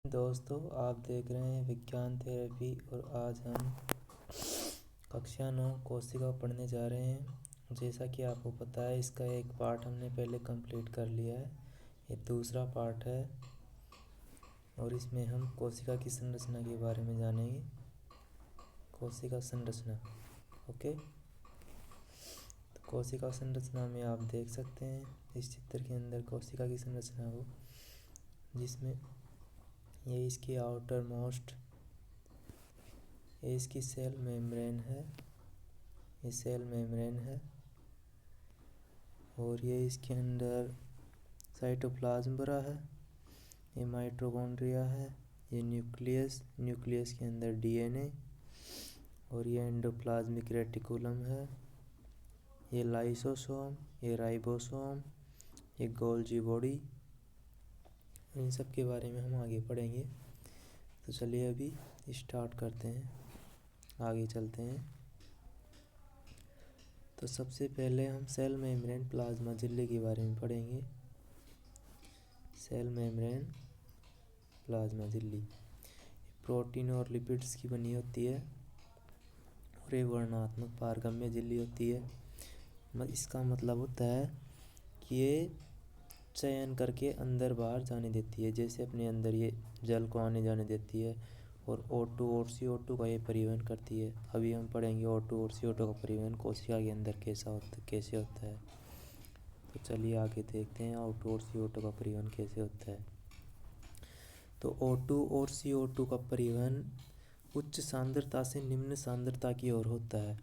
दोस्तों, आप देख रहे हैं विज्ञान थेरेपी और आज हम कक्षा 9 कोशिका पढ़ने जा रहे हैं। जैसा कि आपको पता है, इसका एक पार्ट हमने पहले कंप्लीट कर लिया है। ये दूसरा पार्ट है और इसमें हम कोशिका की संरचना के बारे में जानेंगे। कोशिका संरचना, ओके। तो कोशिका संरचना में आप देख सकते हैं इस चित्र के अंदर कोशिका की संरचना को, जिसमें ये इसकी आउटर मोस्ट, ये इसकी सेल मेम्ब्रेन है, ये सेल मेम्ब्रेन है और ये इसके अंदर साइटोप्लाज्म भरा है, ये माइटोकॉन्ड्रिया है, ये न्यूक्लियस, न्यूक्लियस के अंदर डीएनए और ये एंडोप्लाज्मिक रेटिकुलम है, ये लाइसोसोम, ये राइबोसोम, ये गोल्जी बॉडी। इन सब के बारे में हम आगे पढ़ेंगे। तो चलिए अभी स्टार्ट करते हैं, आगे चलते हैं। तो सबसे पहले हम सेल मेम्ब्रेन प्लाज्मा झिल्ली के बारे में पढ़ेंगे। सेल मेम्ब्रेन प्लाज्मा झिल्ली प्रोटीन और लिपिड्स की बनी होती है और ये वर्णात्मक पारगम्य झिल्ली होती है। इसका मतलब होता है कि ये चयन करके अंदर बाहर जाने देती है, जैसे अपने अंदर ये जल को आने जाने देती है और O2 और CO2 का ये परिवहन करती है। अभी हम पढ़ेंगे O2 और CO2 का परिवहन कोशिका के अंदर कैसे होता है। तो चलिए आगे देखते हैं O2 और CO2 का परिवहन कैसे होता है। तो O2 और CO2 का परिवहन उच्च सांद्रता से निम्न सांद्रता की ओर होता है।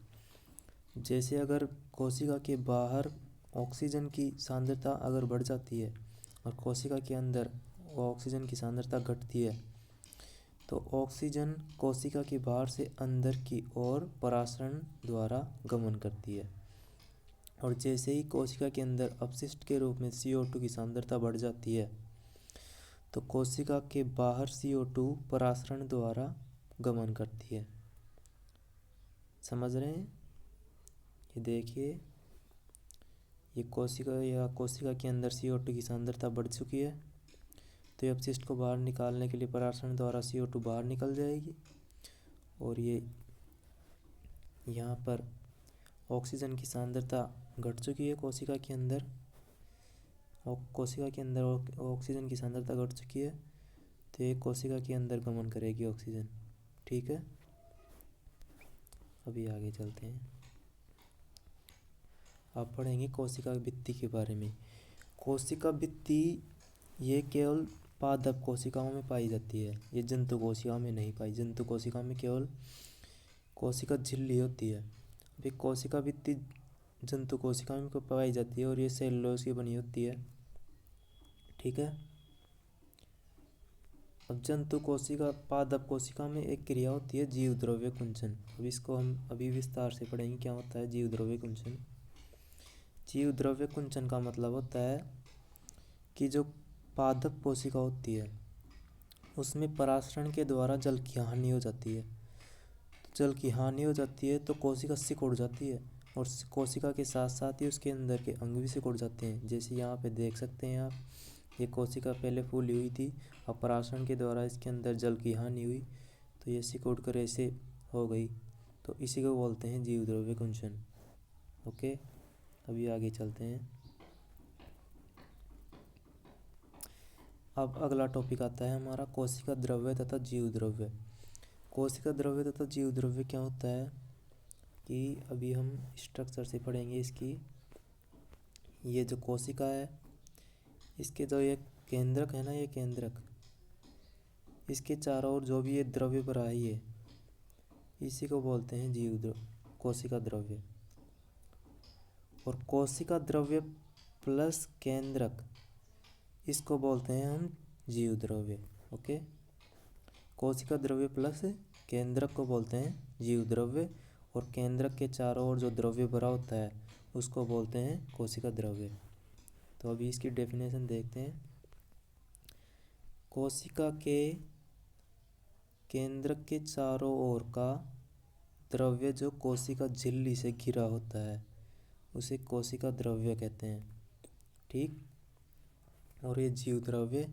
जैसे अगर कोशिका के बाहर ऑक्सीजन की सांद्रता अगर बढ़ जाती है और कोशिका के अंदर ऑक्सीजन की सांद्रता घटती है, तो ऑक्सीजन कोशिका के बाहर से अंदर की ओर परासरण द्वारा गमन करती है। और जैसे ही कोशिका के अंदर अपशिष्ट के रूप में CO2 की सांद्रता बढ़ जाती है, तो कोशिका के बाहर CO2 परासरण द्वारा गमन करती है। समझ रहे हैं? ये देखिए, ये कोशिका के अंदर CO2 की सांद्रता बढ़ चुकी है, तो ये अपशिष्ट को बाहर निकालने के लिए परासरण द्वारा CO2 बाहर निकल जाएगी और ये यहाँ पर ऑक्सीजन की सांद्रता घट चुकी है कोशिका के अंदर, ऑक्सीजन की सांद्रता घट चुकी है, तो ये कोशिका के अंदर गमन करेगी ऑक्सीजन। ठीक है, अभी आगे चलते हैं। आप पढ़ेंगे कोशिका भित्ति के बारे में। कोशिका भित्ति ये केवल पादप कोशिकाओं में पाई जाती है, ये जंतु कोशिकाओं में नहीं पाई। जंतु कोशिका में केवल कोशिका झिल्ली होती है। अभी कोशिका भित्ति जंतु कोशिका में पाई जाती है और ये सेलुलोज की बनी होती है। ठीक है, अब जंतु कोशिका पादप कोशिका में एक क्रिया होती है जीव द्रव्य कुंचन। अब इसको हम अभी विस्तार से पढ़ेंगे क्या होता है जीव द्रव्य कुंचन। जीव द्रव्य कुंचन का मतलब होता है कि जो पादप कोशिका होती है उसमें परासरण के द्वारा जल की हानि हो जाती है। जल की हानि हो जाती है तो कोशिका सिकुड़ जाती है और कोशिका के साथ साथ ही उसके अंदर के अंग भी सिकुड़ जाते हैं। जैसे यहाँ पे देख सकते हैं आप, ये कोशिका पहले फूली हुई थी, अब परासरण के द्वारा इसके अंदर जल की हानि हुई तो ये सिकुड़ कर ऐसे हो गई। तो इसी को बोलते हैं जीव द्रव्य कुंचन। ओके, अभी आगे चलते हैं। अब अगला टॉपिक आता है हमारा कोशिका द्रव्य तथा जीव द्रव्य। कोशिका द्रव्य तथा जीव द्रव्य क्या होता है कि अभी हम स्ट्रक्चर से पढ़ेंगे इसकी। ये जो कोशिका है, इसके जो ये केंद्रक है ना, ये केंद्रक, इसके चारों ओर जो भी ये द्रव्य भरा है, ये इसी को बोलते हैं कोशिका द्रव्य। और कोशिका द्रव्य प्लस केंद्रक, इसको बोलते हैं हम जीव द्रव्य। ओके, कोशिका द्रव्य प्लस केंद्रक को बोलते हैं जीव द्रव्य और केंद्रक के चारों ओर जो द्रव्य भरा होता है उसको बोलते हैं कोशिका द्रव्य। तो अभी इसकी डेफिनेशन देखते हैं। कोशिका के केंद्रक के चारों ओर का द्रव्य जो कोशिका झिल्ली से घिरा होता है उसे कोशिका द्रव्य कहते हैं। ठीक, और ये जीव द्रव्य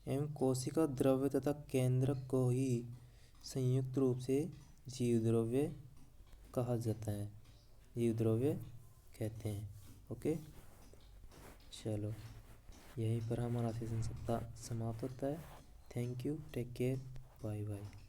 एवं कोशिका द्रव्य तथा केंद्रक को ही संयुक्त रूप से जीव द्रव्य कहा जाता है, जीव द्रव्य कहते हैं। ओके, चलो यहीं पर हमारा सेशन समाप्त होता है। Thank you, take care, bye bye.